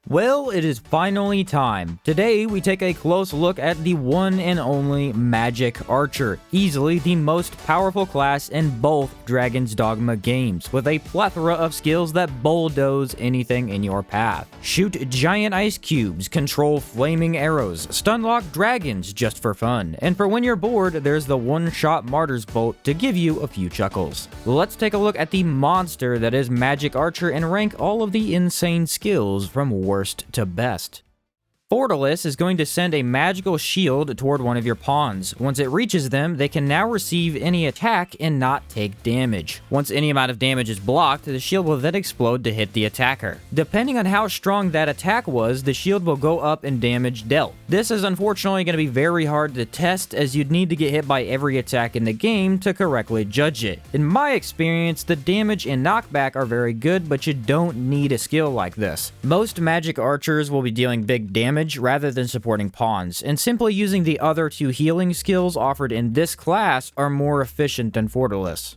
Well, it is finally time. Today, we take a close look at the one and only Magick Archer, easily the most powerful class in both Dragon's Dogma games, with a plethora of skills that bulldoze anything in your path. Shoot giant ice cubes, control flaming arrows, stunlock dragons just for fun, and for when you're bored, there's the one-shot Martyr's Bolt to give you a few chuckles. Let's take a look at the monster that is Magick Archer and rank all of the insane skills from worst to best. Fortalice is going to send a magical shield toward one of your pawns. Once it reaches them, they can now receive any attack and not take damage. Once any amount of damage is blocked, the shield will then explode to hit the attacker. Depending on how strong that attack was, the shield will go up in damage dealt. This is unfortunately going to be very hard to test, as you'd need to get hit by every attack in the game to correctly judge it. In my experience, the damage and knockback are very good, but you don't need a skill like this. Most Magick Archers will be dealing big damage rather than supporting pawns, and simply using the other two healing skills offered in this class are more efficient than Fortalice.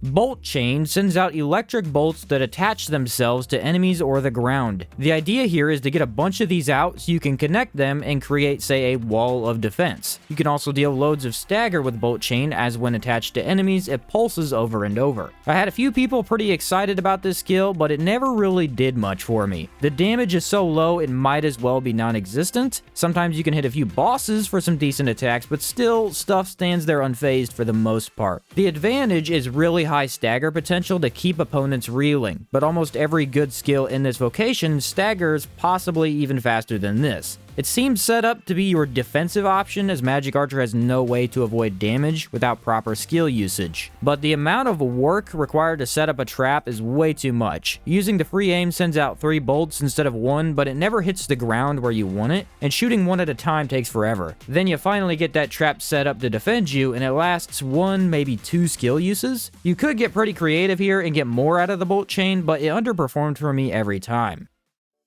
Bolt Chain sends out electric bolts that attach themselves to enemies or the ground. The idea here is to get a bunch of these out so you can connect them and create, say, a wall of defense. You can also deal loads of stagger with Bolt Chain, as when attached to enemies, it pulses over and over. I had a few people pretty excited about this skill, but it never really did much for me. The damage is so low it might as well be non-existent. Sometimes you can hit a few bosses for some decent attacks, but still, stuff stands there unfazed for the most part. The advantage is really high stagger potential to keep opponents reeling, but almost every good skill in this vocation staggers possibly even faster than this. It seems set up to be your defensive option, as Magick Archer has no way to avoid damage without proper skill usage. But the amount of work required to set up a trap is way too much. Using the free aim sends out 3 bolts instead of 1, but it never hits the ground where you want it, and shooting one at a time takes forever. Then you finally get that trap set up to defend you, and it lasts 1, maybe 2 skill uses. You could get pretty creative here and get more out of the bolt chain, but it underperformed for me every time.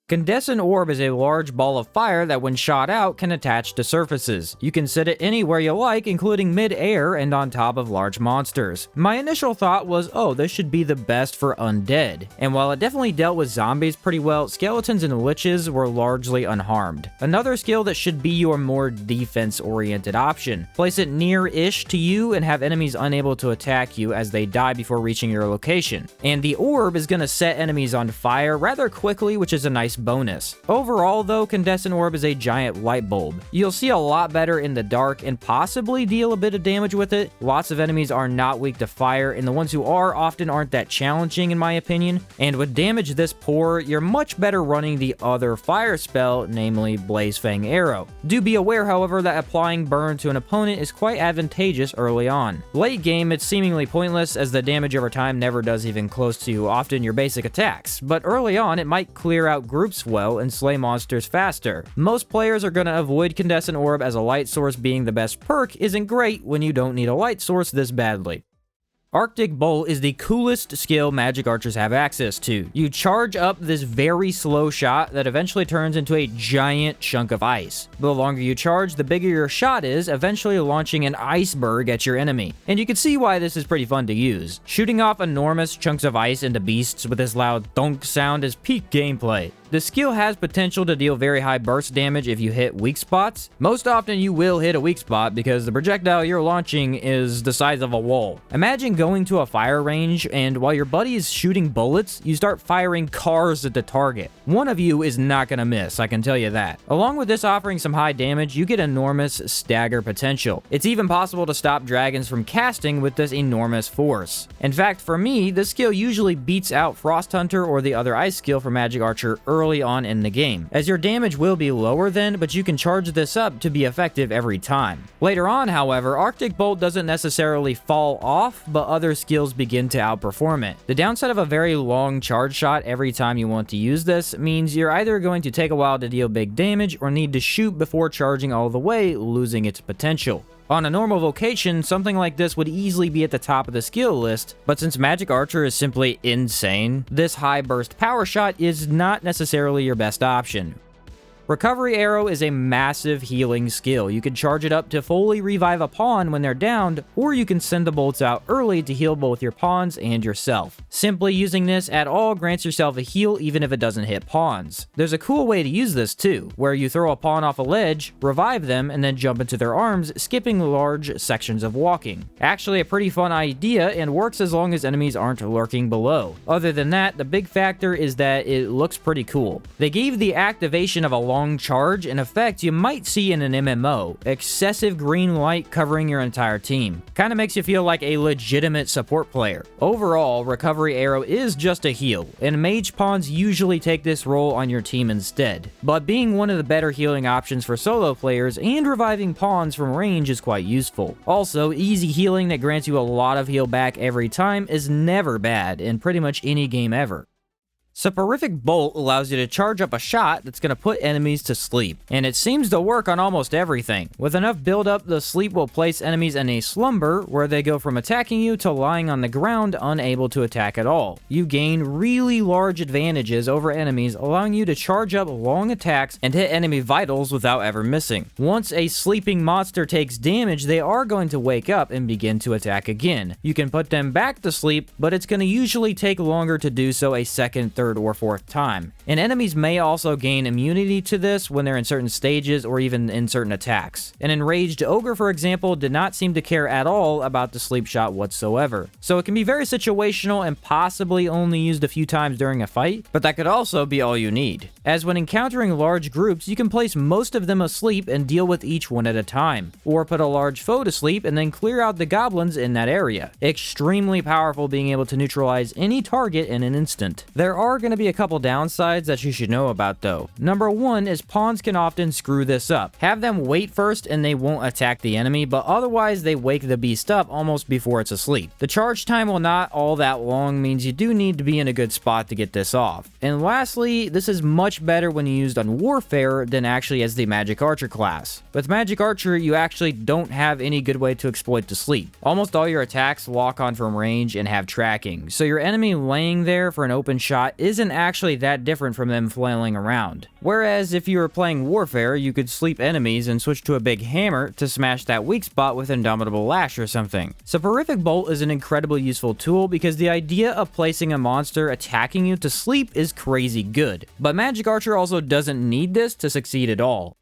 Incandescent Orb is a large ball of fire that when shot out can attach to surfaces. You can set it anywhere you like, including mid-air and on top of large monsters. My initial thought was, oh, this should be the best for undead. And while it definitely dealt with zombies pretty well, skeletons and liches were largely unharmed. Another skill that should be your more defense-oriented option. Place it near-ish to you and have enemies unable to attack you as they die before reaching your location. And the orb is going to set enemies on fire rather quickly, which is a nice bonus. Overall though, Incandescent Orb is a giant light bulb. You'll see a lot better in the dark and possibly deal a bit of damage with it. Lots of enemies are not weak to fire, and the ones who are often aren't that challenging in my opinion. And with damage this poor, you're much better running the other fire spell, namely Blaze Fang Arrow. Do be aware, however, that applying burn to an opponent is quite advantageous early on. Late game, it's seemingly pointless, as the damage over time never does even close to often your basic attacks, but early on it might clear out groups well and slay monsters faster. Most players are going to avoid Incandescent Orb, as a light source being the best perk isn't great when you don't need a light source this badly. Arctic Bolt is the coolest skill Magick Archers have access to. You charge up this very slow shot that eventually turns into a giant chunk of ice. The longer you charge, the bigger your shot is, eventually launching an iceberg at your enemy. And you can see why this is pretty fun to use. Shooting off enormous chunks of ice into beasts with this loud thunk sound is peak gameplay. The skill has potential to deal very high burst damage if you hit weak spots. Most often you will hit a weak spot because the projectile you're launching is the size of a wall. Imagine going to a fire range, and while your buddy is shooting bullets, you start firing cars at the target. One of you is not going to miss, I can tell you that. Along with this offering some high damage, you get enormous stagger potential. It's even possible to stop dragons from casting with this enormous force. In fact, for me, this skill usually beats out Frost Hunter or the other ice skill for Magick Archer early on in the game, as your damage will be lower then, but you can charge this up to be effective every time. Later on, however, Arctic Bolt doesn't necessarily fall off, but other skills begin to outperform it. The downside of a very long charge shot every time you want to use this means you're either going to take a while to deal big damage or need to shoot before charging all the way, losing its potential. On a normal vocation, something like this would easily be at the top of the skill list, but since Magick Archer is simply insane, this high burst power shot is not necessarily your best option. Recovery Arrow is a massive healing skill. You can charge it up to fully revive a pawn when they're downed, or you can send the bolts out early to heal both your pawns and yourself. Simply using this at all grants yourself a heal even if it doesn't hit pawns. There's a cool way to use this too, where you throw a pawn off a ledge, revive them, and then jump into their arms, skipping large sections of walking. Actually a pretty fun idea and works as long as enemies aren't lurking below. Other than that, the big factor is that it looks pretty cool. They gave the activation of a long charge an effect you might see in an MMO, excessive green light covering your entire team. Kinda makes you feel like a legitimate support player. Overall, Recovery Arrow is just a heal, and mage pawns usually take this role on your team instead. But being one of the better healing options for solo players and reviving pawns from range is quite useful. Also, easy healing that grants you a lot of heal back every time is never bad in pretty much any game ever. Soporific Bolt allows you to charge up a shot that's going to put enemies to sleep, and it seems to work on almost everything. With enough build-up, the sleep will place enemies in a slumber, where they go from attacking you to lying on the ground unable to attack at all. You gain really large advantages over enemies, allowing you to charge up long attacks and hit enemy vitals without ever missing. Once a sleeping monster takes damage, they are going to wake up and begin to attack again. You can put them back to sleep, but it's going to usually take longer to do so a second, third, or fourth time. And enemies may also gain immunity to this when they're in certain stages or even in certain attacks. An enraged ogre, for example, did not seem to care at all about the sleep shot whatsoever. So it can be very situational and possibly only used a few times during a fight, but that could also be all you need. As when encountering large groups, you can place most of them asleep and deal with each one at a time, or put a large foe to sleep and then clear out the goblins in that area. Extremely powerful, being able to neutralize any target in an instant. There are going to be a couple downsides that you should know about though. Number one is pawns can often screw this up. Have them wait first and they won't attack the enemy, but otherwise they wake the beast up almost before it's asleep. The charge time, while not all that long, means you do need to be in a good spot to get this off. And lastly, this is much better when used on Warfare than actually as the Magick Archer class. With Magick Archer, you actually don't have any good way to exploit the sleep. Almost all your attacks lock on from range and have tracking, so your enemy laying there for an open shot isn't actually that different from them flailing around. Whereas if you were playing Warfare, you could sleep enemies and switch to a big hammer to smash that weak spot with Indomitable Lash or something. Soporific Bolt is an incredibly useful tool because the idea of placing a monster attacking you to sleep is crazy good. But Magick Archer also doesn't need this to succeed at all.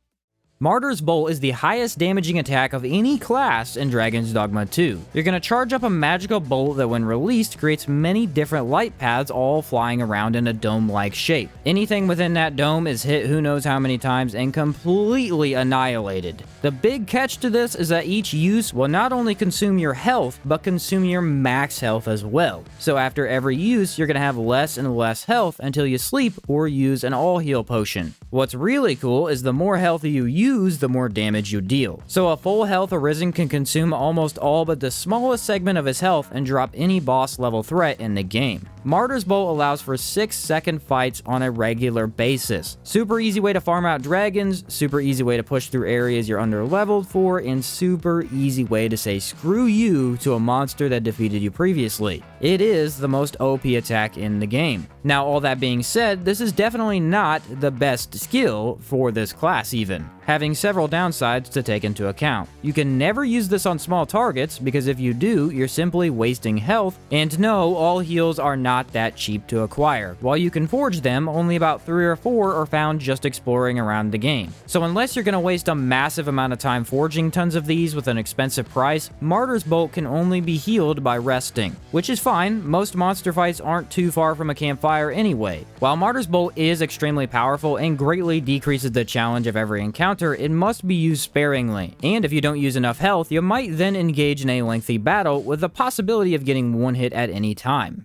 Martyr's Bolt is the highest damaging attack of any class in Dragon's Dogma 2. You're going to charge up a magical bolt that when released creates many different light paths all flying around in a dome-like shape. Anything within that dome is hit who knows how many times and completely annihilated. The big catch to this is that each use will not only consume your health, but consume your max health as well. So after every use, you're going to have less and less health until you sleep or use an all-heal potion. What's really cool is the more health you use, the more damage you deal. So a full health Arisen can consume almost all but the smallest segment of his health and drop any boss level threat in the game. Martyr's Bolt allows for 6-second fights on a regular basis. Super easy way to farm out dragons, super easy way to push through areas you're under leveled for, and super easy way to say screw you to a monster that defeated you previously. It is the most OP attack in the game. Now, all that being said, this is definitely not the best skill for this class even, having several downsides to take into account. You can never use this on small targets, because if you do, you're simply wasting health, and no, all heals are not that cheap to acquire. While you can forge them, only about 3 or 4 are found just exploring around the game. So unless you're going to waste a massive amount of time forging tons of these with an expensive price, Martyr's Bolt can only be healed by resting, which is fine. Most monster fights aren't too far from a campfire anyway. While Martyr's Bolt is extremely powerful and greatly decreases the challenge of every encounter, it must be used sparingly, and if you don't use enough health, you might then engage in a lengthy battle with the possibility of getting one hit at any time.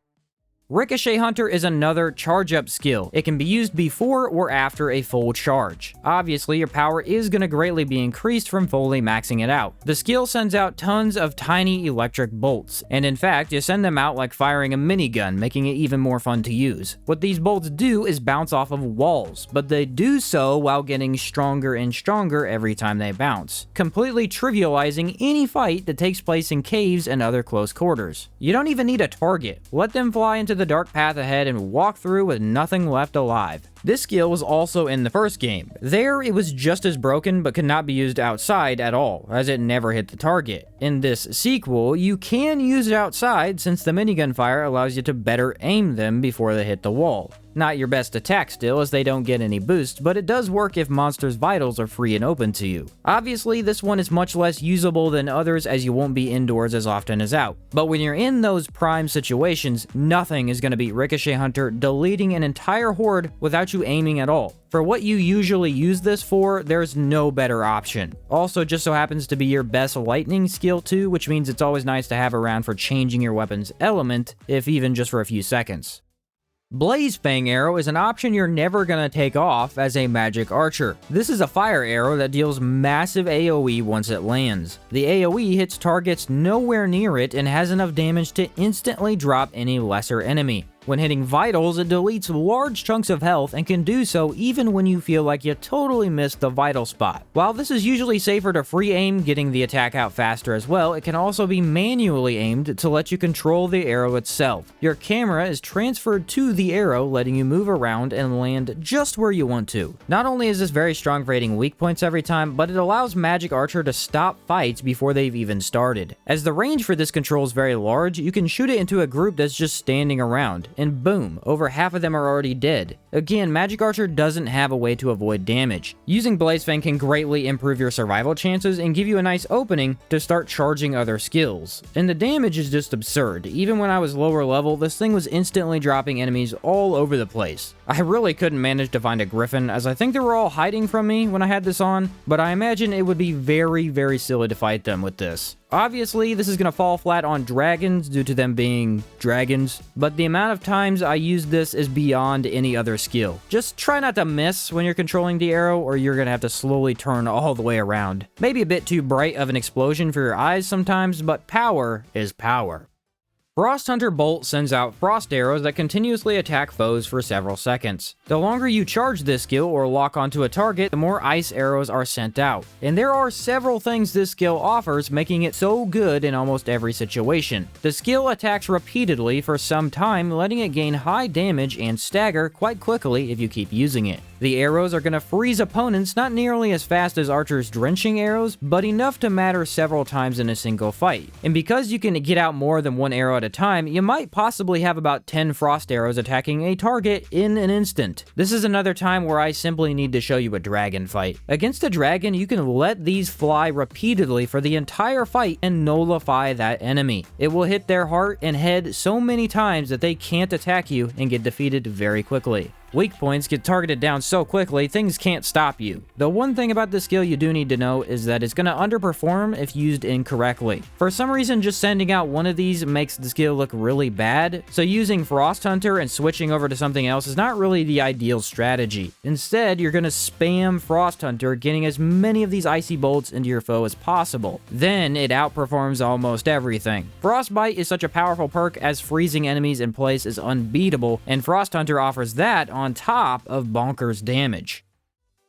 Ricochet Hunter is another charge-up skill. It can be used before or after a full charge. Obviously, your power is going to greatly be increased from fully maxing it out. The skill sends out tons of tiny electric bolts, and in fact, you send them out like firing a minigun, making it even more fun to use. What these bolts do is bounce off of walls, but they do so while getting stronger and stronger every time they bounce, completely trivializing any fight that takes place in caves and other close quarters. You don't even need a target. Let them fly into the dark path ahead and walk through with nothing left alive. This skill was also in the first game. There, it was just as broken but could not be used outside at all, as it never hit the target. In this sequel, you can use it outside since the minigun fire allows you to better aim them before they hit the wall. Not your best attack still, as they don't get any boost, but it does work if monsters' vitals are free and open to you. Obviously, this one is much less usable than others as you won't be indoors as often as out. But when you're in those prime situations, nothing is going to beat Ricochet Hunter deleting an entire horde without you aiming at all. For what you usually use this for, there's no better option. Also, just so happens to be your best lightning skill too, which means it's always nice to have around for changing your weapon's element, if even just for a few seconds. Blaze Fang Arrow is an option you're never gonna take off as a Magick Archer. This is a fire arrow that deals massive AoE once it lands. The AoE hits targets nowhere near it and has enough damage to instantly drop any lesser enemy. When hitting vitals, it deletes large chunks of health and can do so even when you feel like you totally missed the vital spot. While this is usually safer to free aim, getting the attack out faster as well, it can also be manually aimed to let you control the arrow itself. Your camera is transferred to the arrow, letting you move around and land just where you want to. Not only is this very strong for hitting weak points every time, but it allows Magick Archer to stop fights before they've even started. As the range for this control is very large, you can shoot it into a group that's just standing around, and boom, over half of them are already dead. Again, Magick Archer doesn't have a way to avoid damage. Using Blaze Fang can greatly improve your survival chances and give you a nice opening to start charging other skills. And the damage is just absurd. Even when I was lower level, this thing was instantly dropping enemies all over the place. I really couldn't manage to find a griffin, as I think they were all hiding from me when I had this on, but I imagine it would be very, very silly to fight them with this. Obviously, this is going to fall flat on dragons due to them being dragons, but the amount of times I use this is beyond any other skill. Just try not to miss when you're controlling the arrow, or you're going to have to slowly turn all the way around. Maybe a bit too bright of an explosion for your eyes sometimes, but power is power. Frost Hunter Bolt sends out frost arrows that continuously attack foes for several seconds. The longer you charge this skill or lock onto a target, the more ice arrows are sent out. And there are several things this skill offers, making it so good in almost every situation. The skill attacks repeatedly for some time, letting it gain high damage and stagger quite quickly if you keep using it. The arrows are going to freeze opponents not nearly as fast as Archer's drenching arrows, but enough to matter several times in a single fight. And because you can get out more than one arrow at a time, you might possibly have about 10 frost arrows attacking a target in an instant. This is another time where I simply need to show you a dragon fight. Against a dragon, you can let these fly repeatedly for the entire fight and nullify that enemy. It will hit their heart and head so many times that they can't attack you and get defeated very quickly. Weak points get targeted down so quickly, things can't stop you. The one thing about this skill you do need to know is that it's going to underperform if used incorrectly. For some reason, just sending out one of these makes the skill look really bad, so using Frost Hunter and switching over to something else is not really the ideal strategy. Instead, you're going to spam Frost Hunter, getting as many of these icy bolts into your foe as possible. Then, it outperforms almost everything. Frostbite is such a powerful perk, as freezing enemies in place is unbeatable, and Frost Hunter offers that on top of bonkers damage.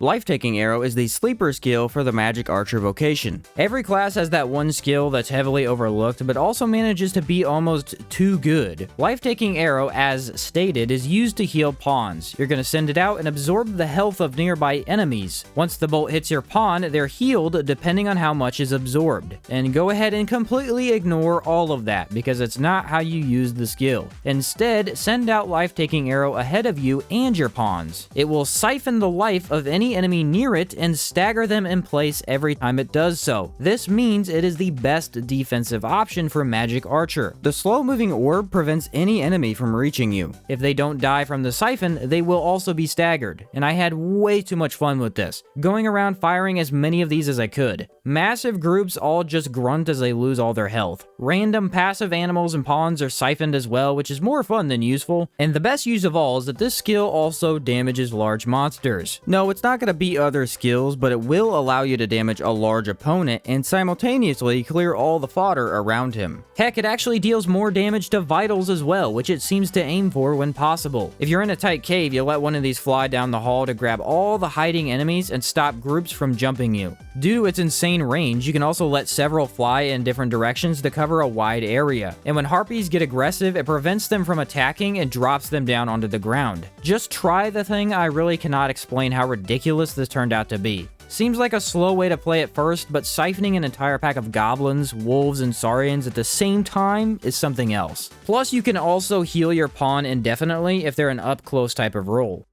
Life-Taking Arrow is the sleeper skill for the Magick Archer Vocation. Every class has that one skill that's heavily overlooked, but also manages to be almost too good. Life-Taking Arrow, as stated, is used to heal pawns. You're going to send it out and absorb the health of nearby enemies. Once the bolt hits your pawn, they're healed depending on how much is absorbed. And go ahead and completely ignore all of that, because it's not how you use the skill. Instead, send out Life-Taking Arrow ahead of you and your pawns. It will siphon the life of any enemy near it and stagger them in place every time it does so. This means it is the best defensive option for Magick Archer. The slow-moving orb prevents any enemy from reaching you. If they don't die from the siphon, they will also be staggered, and I had way too much fun with this, going around firing as many of these as I could. Massive groups all just grunt as they lose all their health. Random passive animals and pawns are siphoned as well, which is more fun than useful. And the best use of all is that this skill also damages large monsters. No, it's not going to beat other skills, but it will allow you to damage a large opponent and simultaneously clear all the fodder around him. Heck, it actually deals more damage to vitals as well, which it seems to aim for when possible. If you're in a tight cave, you let one of these fly down the hall to grab all the hiding enemies and stop groups from jumping you. Due to its insane maintain range, you can also let several fly in different directions to cover a wide area. And when harpies get aggressive, it prevents them from attacking and drops them down onto the ground. Just try the thing, I really cannot explain how ridiculous this turned out to be. Seems like a slow way to play at first, but siphoning an entire pack of goblins, wolves, and saurians at the same time is something else. Plus, you can also heal your pawn indefinitely if they're an up-close type of role.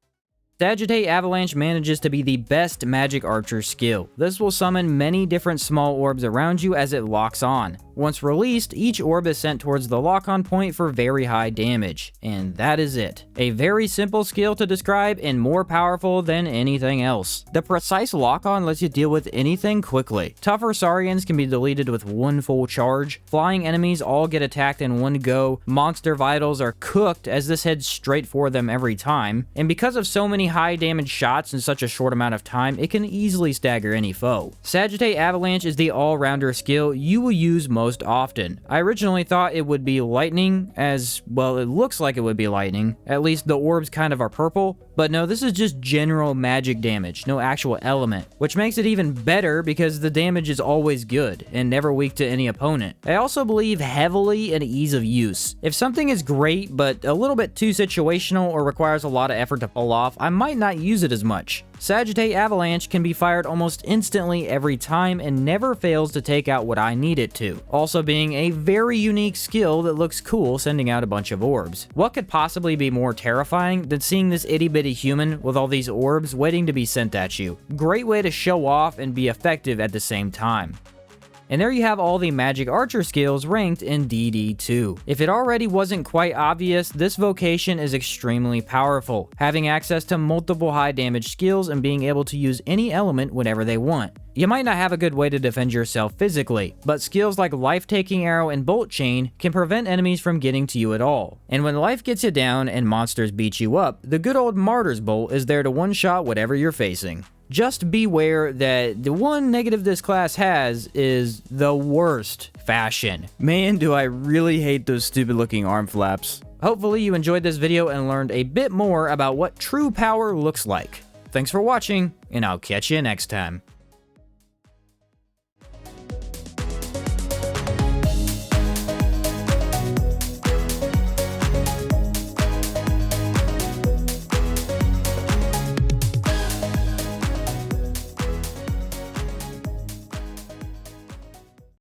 Sagittae Avalanche manages to be the best Magick Archer skill. This will summon many different small orbs around you as it locks on. Once released, each orb is sent towards the lock-on point for very high damage. And that is it. A very simple skill to describe and more powerful than anything else. The precise lock-on lets you deal with anything quickly. Tougher Saurians can be deleted with one full charge. Flying enemies all get attacked in one go. Monster Vitals are cooked as this heads straight for them every time. And because of so many high damage shots in such a short amount of time, it can easily stagger any foe. Sagittae Avalanche is the all-rounder skill you will use most often. I originally thought it would be lightning, as, well, it looks like it would be lightning. At least the orbs kind of are purple. But no, this is just general magic damage, no actual element, which makes it even better because the damage is always good and never weak to any opponent. I also believe heavily in ease of use. If something is great but a little bit too situational or requires a lot of effort to pull off, I might not use it as much. Sagittae Avalanche can be fired almost instantly every time and never fails to take out what I need it to, also being a very unique skill that looks cool sending out a bunch of orbs. What could possibly be more terrifying than seeing this itty-bitty human with all these orbs waiting to be sent at you? Great way to show off and be effective at the same time. And there you have all the Magick Archer skills ranked in DD2. If it already wasn't quite obvious, this vocation is extremely powerful, having access to multiple high damage skills and being able to use any element whenever they want. You might not have a good way to defend yourself physically, but skills like Life-Taking Arrow and Bolt Chain can prevent enemies from getting to you at all. And when life gets you down and monsters beat you up, the good old Martyr's Bolt is there to one-shot whatever you're facing. Just beware that the one negative this class has is the worst fashion. Man, do I really hate those stupid looking arm flaps. Hopefully you enjoyed this video and learned a bit more about what true power looks like. Thanks for watching, and I'll catch you next time.